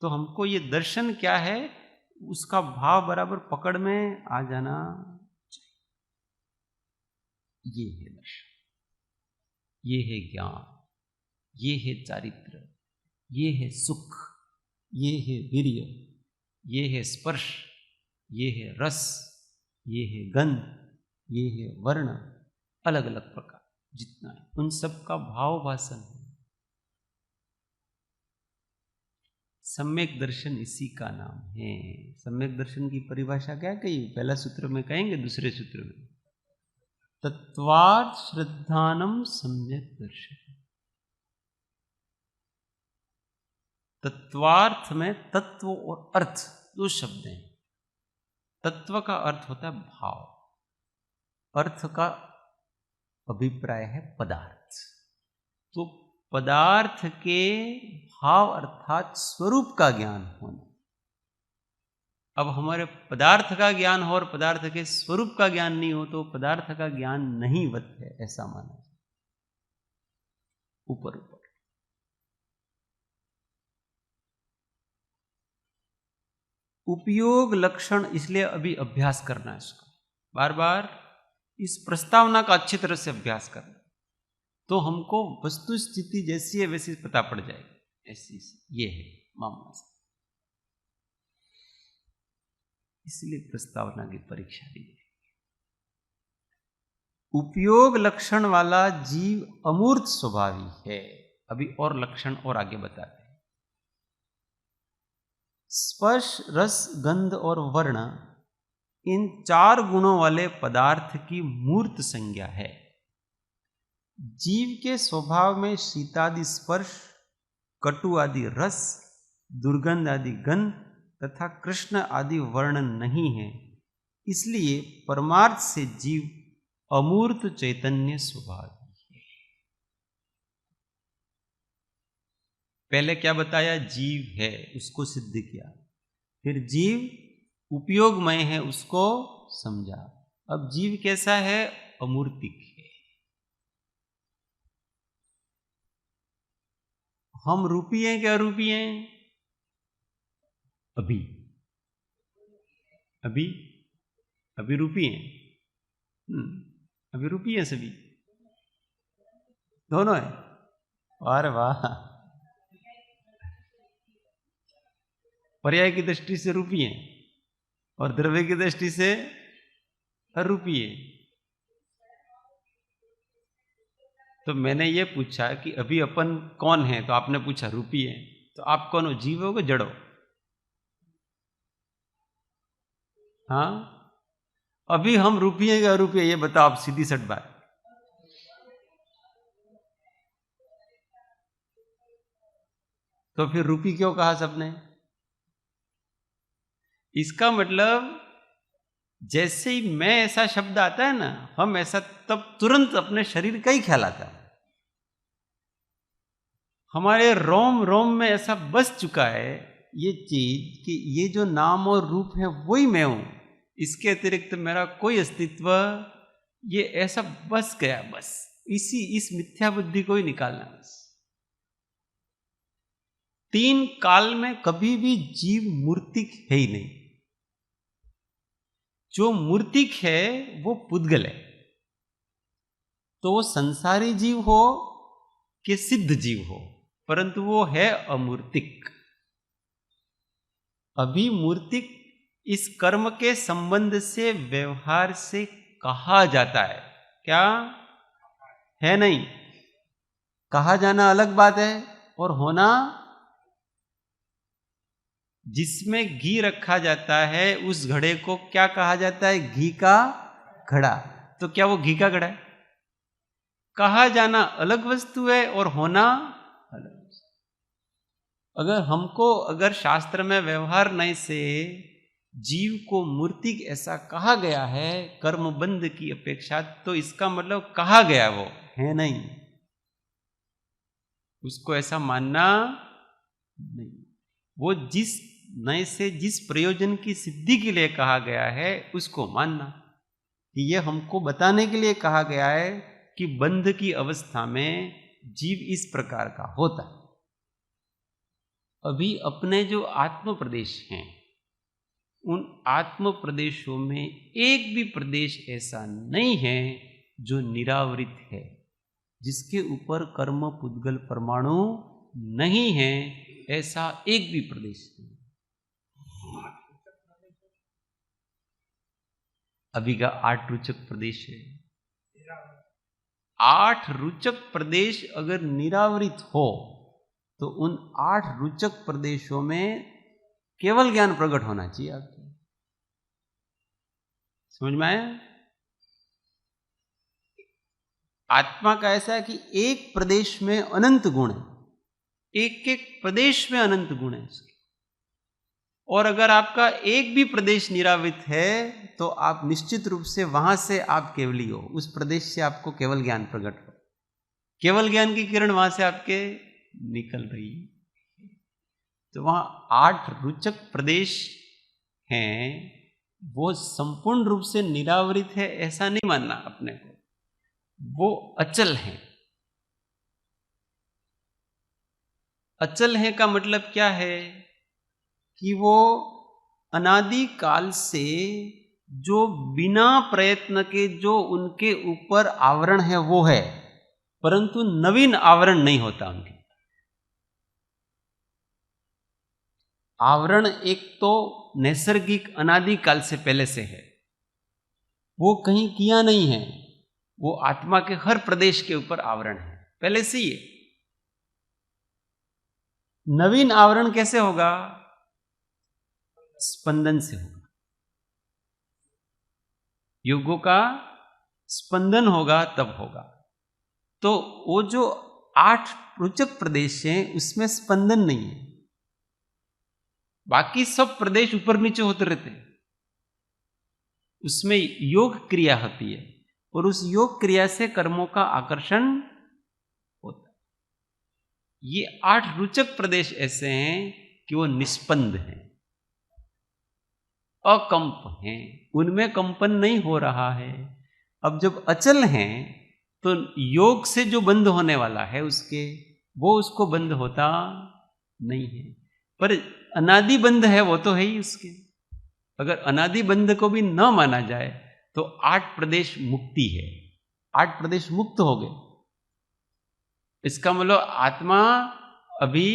तो हमको ये दर्शन क्या है उसका भाव बराबर पकड़ में आ जाना चाहिए। ये है दर्शन, ये है ज्ञान, ये है चारित्र, ये है सुख, ये है वीर्य, ये है स्पर्श, ये है रस, ये है गंध, ये है वर्ण, अलग अलग प्रकार जितना है उन सब का भाव भाषण है। सम्यक दर्शन इसी का नाम है। सम्यक दर्शन की परिभाषा क्या कही? पहला सूत्र में कहेंगे, दूसरे सूत्र में तत्वार्थ श्रद्धानम सम्यक दर्शन। तत्वार्थ में तत्व और अर्थ 2 शब्द हैं। तत्व का अर्थ होता है भाव, अर्थ का अभिप्राय है पदार्थ। तो पदार्थ के भाव अर्थात स्वरूप का ज्ञान होना। अब हमारे पदार्थ का ज्ञान हो और पदार्थ के स्वरूप का ज्ञान नहीं हो तो पदार्थ का ज्ञान नहीं वत है, ऐसा माना ऊपर ऊपर। उपयोग लक्षण, इसलिए अभी अभ्यास करना है इसका, बार बार इस प्रस्तावना का अच्छी तरह से अभ्यास करना, तो हमको वस्तु स्थिति जैसी है वैसी पता पड़ जाएगी। ऐसी ये है मामला, इसलिए प्रस्तावना की परीक्षा दी है। उपयोग लक्षण वाला जीव अमूर्त स्वभावी है। अभी और लक्षण और आगे बताते हैं। स्पर्श, रस, गंध और वर्ण, इन 4 गुणों वाले पदार्थ की मूर्त संज्ञा है। जीव के स्वभाव में शीतादि स्पर्श, कटु आदि रस, दुर्गंध आदि गंध तथा कृष्ण आदि वर्ण नहीं है, इसलिए परमार्थ से जीव अमूर्त चैतन्य स्वभावी है। पहले क्या बताया? जीव है, उसको सिद्ध किया। फिर जीव उपयोगमय है, उसको समझा। अब जीव कैसा है? अमूर्तिक है। हम रूपी हैं क्या अरूपी हैं? अभी अभी अभी रूपी हैं। अभी रूपी हैं सभी, दोनों है। अरे वाह, पर्याय की दृष्टि से रूपी हैं और द्रव्य की दृष्टि से अरूपी है। तो मैंने ये पूछा कि अभी अपन कौन है, तो आपने पूछा रूपी है। तो आप कौन हो? जीव हो कि जड़ हो? हाँ, अभी हम रूपी है या अरूपी है, ये बताओ आप, सीधी सट बात। तो फिर रूपी क्यों कहा सबने? इसका मतलब जैसे ही मैं ऐसा शब्द आता है ना, हम ऐसा, तब तुरंत अपने शरीर का ही ख्याल आता है। हमारे रोम रोम में ऐसा बस चुका है ये चीज कि ये जो नाम और रूप है वही मैं हूं, इसके अतिरिक्त मेरा कोई अस्तित्व, ये ऐसा बस गया। बस इस मिथ्या बुद्धि को ही निकालना। बस 3 काल में कभी भी जीव मूर्तिक है ही नहीं। जो मूर्तिक है वो पुद्गल है। तो वो संसारी जीव हो कि सिद्ध जीव हो, परंतु वो है अमूर्तिक। अभी मूर्तिक इस कर्म के संबंध से, व्यवहार से कहा जाता है। क्या है? नहीं, कहा जाना अलग बात है और होना। जिसमें घी रखा जाता है उस घड़े को क्या कहा जाता है? घी का घड़ा। तो क्या वो घी का घड़ा है? कहा जाना अलग वस्तु है और होना अलग। अगर शास्त्र में व्यवहार नय से जीव को मूर्तिक ऐसा कहा गया है कर्म बंध की अपेक्षा, तो इसका मतलब कहा गया वो है नहीं, उसको ऐसा मानना नहीं। वो जिस नय से जिस प्रयोजन की सिद्धि के लिए कहा गया है उसको मानना, कि ये हमको बताने के लिए कहा गया है कि बंध की अवस्था में जीव इस प्रकार का होता है। अभी अपने जो आत्म प्रदेश हैं, उन आत्म प्रदेशों में एक भी प्रदेश ऐसा नहीं है जो निरावृत है, जिसके ऊपर कर्म पुद्गल परमाणु नहीं है, ऐसा एक भी प्रदेश नहीं। अभी का 8 रुचक प्रदेश है। 8 रुचक प्रदेश अगर निरावृत हो तो उन 8 रुचक प्रदेशों में केवल ज्ञान प्रकट होना चाहिए आपको। समझ में आया? आत्मा का ऐसा है कि एक प्रदेश में अनंत गुण है, एक एक प्रदेश में अनंत गुण है उसके। और अगर आपका एक भी प्रदेश निरावृत है तो आप निश्चित रूप से वहां से आप केवली हो, उस प्रदेश से आपको केवल ज्ञान प्रकट हो, केवल ज्ञान की किरण वहां से आपके निकल रही है। तो वहां 8 रुचक प्रदेश हैं वो संपूर्ण रूप से निरावरित है ऐसा नहीं मानना अपने को, वो अचल है। अचल है का मतलब क्या है कि वो अनादि काल से जो बिना प्रयत्न के जो उनके ऊपर आवरण है वो है, परंतु नवीन आवरण नहीं होता उनके। आवरण एक तो नैसर्गिक अनादि काल से पहले से है, वो कहीं किया नहीं है, वो आत्मा के हर प्रदेश के ऊपर आवरण है पहले से ही है। नवीन आवरण कैसे होगा? स्पंदन से होगा। युगों का स्पंदन होगा तब होगा। तो वो जो 8 रोचक प्रदेश हैं उसमें स्पंदन नहीं है, बाकी सब प्रदेश ऊपर नीचे होते रहते हैं, उसमें योग क्रिया होती है और उस योग क्रिया से कर्मों का आकर्षण होता है। ये 8 रोचक प्रदेश ऐसे हैं कि वो निष्पंद हैं, अकंप हैं, उनमें कंपन नहीं हो रहा है। अब जब अचल हैं तो योग से जो बंद होने वाला है उसके, वो उसको बंद होता नहीं है। पर अनादि बंध है वो तो है ही उसके। अगर अनादि बंध को भी न माना जाए तो 8 प्रदेश मुक्ति है, 8 प्रदेश मुक्त हो गए। इसका मतलब आत्मा अभी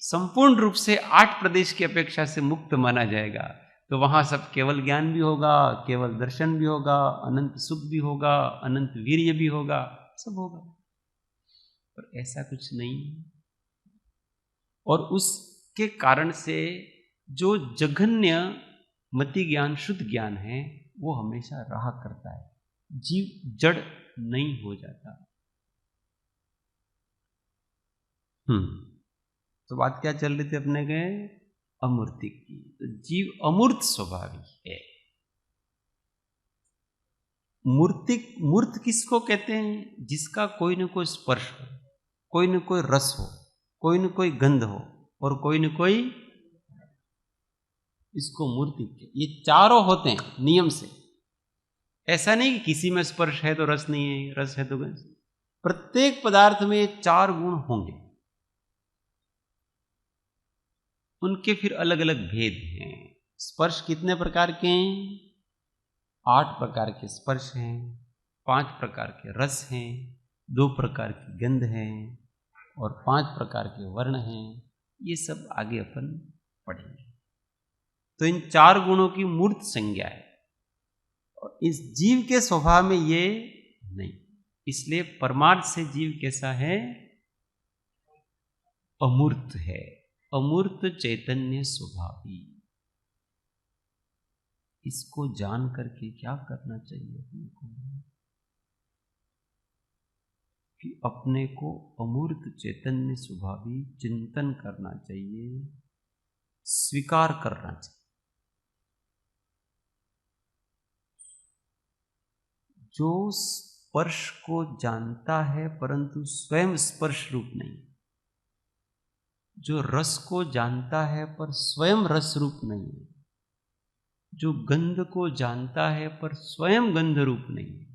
संपूर्ण रूप से 8 प्रदेश की अपेक्षा से मुक्त माना जाएगा। तो वहां सब केवल ज्ञान भी होगा, केवल दर्शन भी होगा, अनंत सुख भी होगा, अनंत वीर्य भी होगा, सब होगा। पर ऐसा कुछ नहीं। और उसके कारण से जो जघन्य मति ज्ञान, शुद्ध ज्ञान है, वो हमेशा रहा करता है, जीव जड़ नहीं हो जाता। तो बात क्या चल रही थी अपने के? अमूर्तिक की। तो जीव अमूर्त स्वभावी है। मूर्तिक, मूर्त किसको कहते हैं? जिसका कोई न कोई स्पर्श हो, कोई न कोई रस हो, कोई न कोई गंध हो और कोई न कोई, इसको मूर्तिक। ये चारों होते हैं नियम से। ऐसा नहीं कि किसी में स्पर्श है तो रस नहीं है, रस है तो गंध। प्रत्येक पदार्थ में ये 4 गुण होंगे। उनके फिर अलग अलग भेद हैं। स्पर्श कितने प्रकार के हैं? 8 प्रकार के स्पर्श हैं, 5 प्रकार के रस हैं, 2 प्रकार की गंध हैं और 5 प्रकार के वर्ण हैं। ये सब आगे अपन पढ़ेंगे। तो इन 4 गुणों की मूर्त संज्ञा है और इस जीव के स्वभाव में ये नहीं। इसलिए परमार्थ से जीव कैसा है? अमूर्त है, अमूर्त चैतन्य स्वभावी। इसको जान करके क्या करना चाहिए अपने को? कि अपने को अमूर्त चैतन्य स्वभावी चिंतन करना चाहिए, स्वीकार करना चाहिए। जो स्पर्श को जानता है परंतु स्वयं स्पर्श रूप नहीं, जो रस को जानता है पर स्वयं रस रूप नहीं, जो गंध को जानता है पर स्वयं गंध रूप नहीं,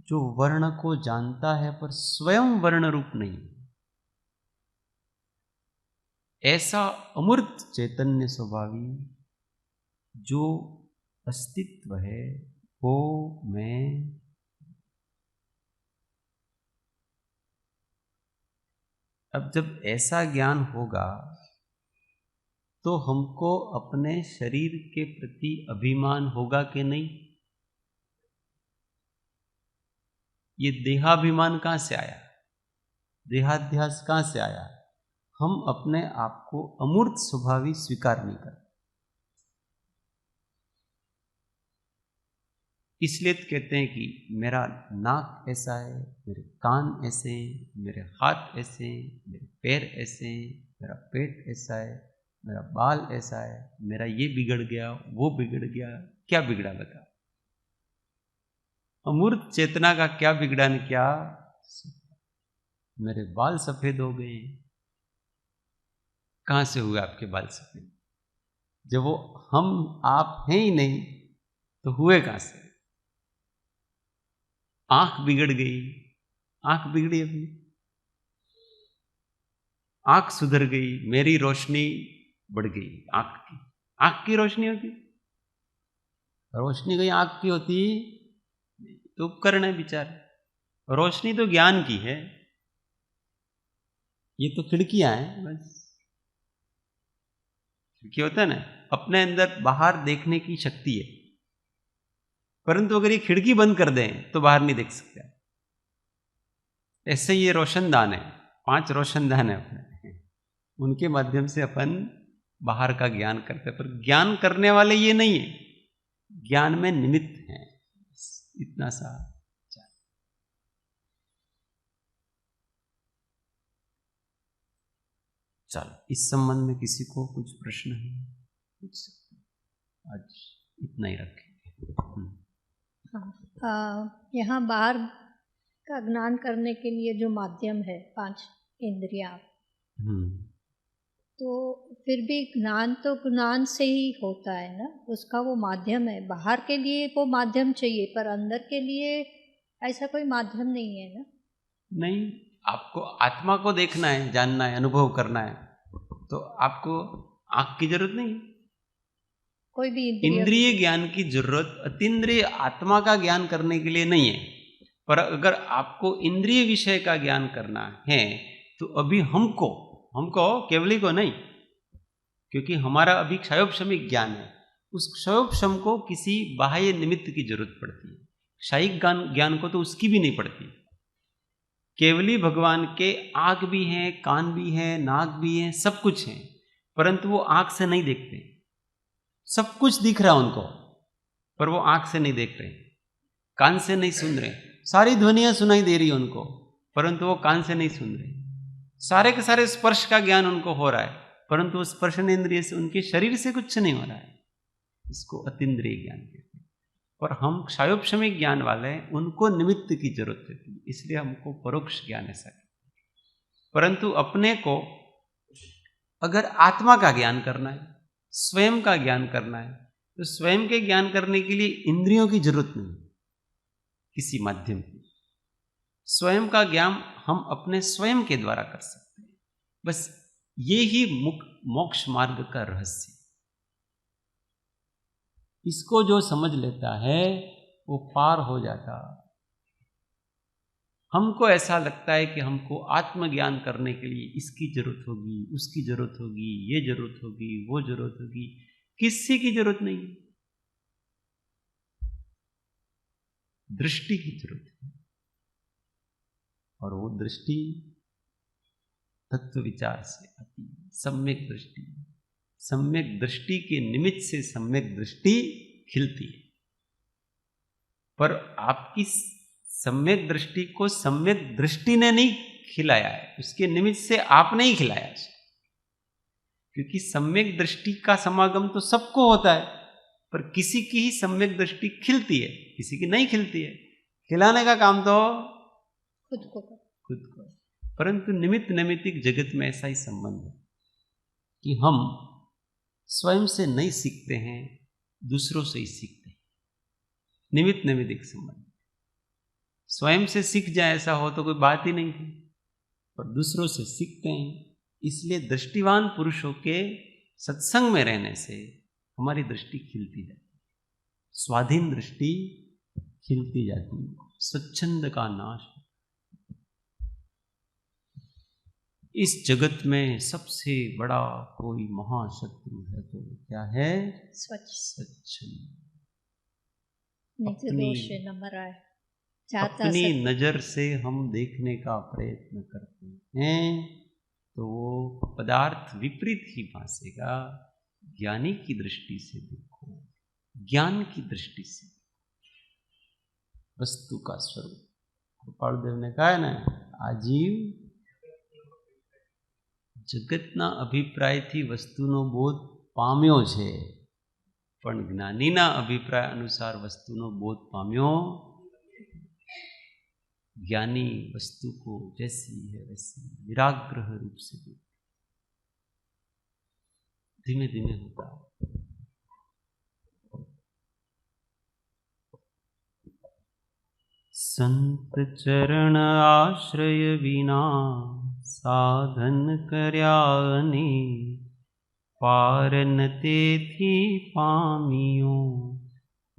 जो वर्ण को जानता है पर स्वयं वर्ण रूप नहीं, ऐसा अमूर्त चैतन्य स्वभावी जो अस्तित्व है वो मैं। अब जब ऐसा ज्ञान होगा तो हमको अपने शरीर के प्रति अभिमान होगा कि नहीं? ये देहाभिमान कहाँ से आया? देहाध्यास कहाँ से आया? हम अपने आप को अमूर्त स्वभावी स्वीकार नहीं करते। इसलिए तो कहते हैं कि मेरा नाक ऐसा है, मेरे कान ऐसे हैं, मेरे हाथ ऐसे हैं, मेरे पैर ऐसे हैं, मेरा पेट ऐसा है, मेरा बाल ऐसा है, मेरा ये बिगड़ गया, वो बिगड़ गया। क्या बिगड़ा बता? अमूर्त चेतना का क्या बिगड़ा ने? क्या मेरे बाल सफेद हो गए। कहाँ से हुए आपके बाल सफेद? जब वो हम आप हैं ही नहीं तो हुए कहां से? आंख बिगड़ गई, आंख बिगड़ी अपनी, आंख सुधर गई, मेरी रोशनी बढ़ गई। आंख की रोशनी होती, रोशनी कहीं आंख की होती तो उपकरण है बेचारे। रोशनी तो ज्ञान की है, ये तो खिड़कियां हैं बस। खिड़की होता है ना, अपने अंदर बाहर देखने की शक्ति है, परंतु अगर ये खिड़की बंद कर दें तो बाहर नहीं देख सकते। ऐसे ये रोशनदान है, 5 रोशनदान है अपने, उनके माध्यम से अपन बाहर का ज्ञान करते हैं। पर ज्ञान करने वाले ये नहीं है, ज्ञान में निमित्त हैं, इतना सा। चलो, इस संबंध में किसी को कुछ प्रश्न है? पूछ सकते, आज इतना ही रखेंगे। यहाँ बाहर का ज्ञान करने के लिए जो माध्यम है 5 इंद्रियां, तो फिर भी ज्ञान तो ज्ञान से ही होता है ना, उसका वो माध्यम है। बाहर के लिए वो माध्यम चाहिए, पर अंदर के लिए ऐसा कोई माध्यम नहीं है ना। नहीं, आपको आत्मा को देखना है, जानना है, अनुभव करना है, तो आपको आंख की जरूरत नहीं। कोई भी इंद्रिय ज्ञान की जरूरत अतीन्द्रिय आत्मा का ज्ञान करने के लिए नहीं है। पर अगर आपको इंद्रिय विषय का ज्ञान करना है तो अभी हमको केवली को नहीं, क्योंकि हमारा अभी क्षयोपशमिक ज्ञान है, उस क्षयोपशम को किसी बाह्य निमित्त की जरूरत पड़ती है। क्षयिक ज्ञान को तो उसकी भी नहीं पड़ती। केवली भगवान के आंख भी हैं, कान भी हैं, नाक भी हैं, सब कुछ है, परंतु वो आंख से नहीं देखते। सब कुछ दिख रहा उनको, पर वो आंख से नहीं देख रहे, कान से नहीं सुन रहे। सारी ध्वनियां सुनाई दे रही है उनको, परंतु वो कान से नहीं सुन रहे। सारे के सारे स्पर्श का ज्ञान उनको हो रहा है, परंतु वो स्पर्शन इंद्रिय से, उनके शरीर से कुछ नहीं हो रहा है। इसको अतीन्द्रिय ज्ञान कहते हैं। पर हम क्षयोपशमिक ज्ञान वाले हैं, उनको निमित्त की जरूरत होती है, इसलिए हमको परोक्ष ज्ञान ऐसा कहते हैं। परंतु अपने को अगर आत्मा का ज्ञान करना है, स्वयं का ज्ञान करना है, तो स्वयं के ज्ञान करने के लिए इंद्रियों की जरूरत नहीं, किसी माध्यम की। स्वयं का ज्ञान हम अपने स्वयं के द्वारा कर सकते हैं। बस ये ही मोक्ष मार्ग का रहस्य। इसको जो समझ लेता है वो पार हो जाता। हमको ऐसा लगता है कि हमको आत्मज्ञान करने के लिए इसकी जरूरत होगी, उसकी जरूरत होगी, ये जरूरत होगी, वो जरूरत होगी। किसी की जरूरत नहीं, दृष्टि की जरूरत है। और वो दृष्टि तत्व विचार से आती है, सम्यक दृष्टि। सम्यक दृष्टि के निमित्त से सम्यक दृष्टि खिलती है। पर आपकी सम्यक दृष्टि को सम्यक दृष्टि ने नहीं खिलाया है, उसके निमित्त से आपने ही खिलाया है। क्योंकि सम्यक दृष्टि का समागम तो सबको होता है, पर किसी की ही सम्यक दृष्टि खिलती है, किसी की नहीं खिलती है। खिलाने का काम तो खुद को। परंतु निमित्त नैमित्तिक जगत में ऐसा ही संबंध है कि हम स्वयं से नहीं सीखते हैं, दूसरों से ही सीखते हैं। निमित्त नैमित्तिक संबंध। स्वयं से सीख जाए ऐसा हो तो कोई बात ही नहीं थी, पर दूसरों से सीखते हैं। इसलिए दृष्टिवान पुरुषों के सत्संग में रहने से हमारी दृष्टि खिलती जाती है, स्वाधीन दृष्टि खिलती जाती है, स्वच्छंद का नाश। इस जगत में सबसे बड़ा कोई महाशत्रु है तो क्या है? स्वच्छंद। अपनी नजर से हम देखने का प्रयत्न करते हैं तो वो पदार्थ विपरीत ही भासेगा। ज्ञानी की दृष्टि से देखो, ज्ञान की दृष्टि से वस्तु का स्वरूप। गोपाल देव ने कहा है ना, आजीव जगतना अभिप्राय थी वस्तुनो बोध पाम्यो छे, पण ज्ञानीना अभिप्राय अनुसार वस्तुनो बोध पाम्यो। ज्ञानी वस्तु को जैसी है वैसी विराग्रह रूप से देखते। धीमे धीमे होता है। संत चरण आश्रय विना साधन कर्या अनेक, पार न तेथी पामियो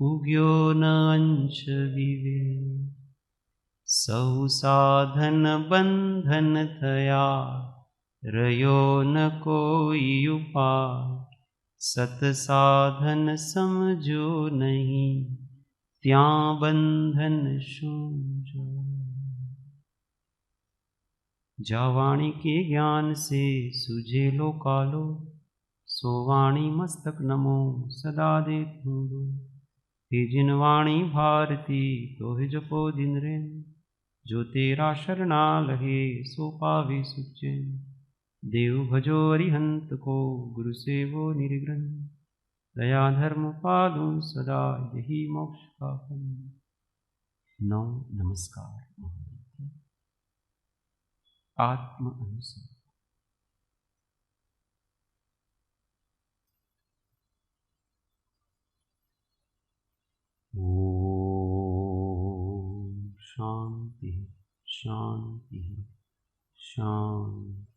उग्यो न अंश विवेक। सौ साधन बंधन थया रयो न कोई उपाय, सत साधन समझो नहीं त्यां बंधन शून्य। जा वाणी के ज्ञान से सुझे लो कालो, सो वाणी मस्तक नमो सदा देखूं दो। हे जिन वाणी भारती तो ही जपो दिन रेन, जो तेरा शरणा लहे सो पावे सुख चैन। देव भजो अरिहंत को गुरु सेवो निर्ग्रंथ, दया धर्म पालो सदा यही मोक्ष का फल। नौ नमस्कार। आत्म अनुसंधान। ओम शांति शांति शांति।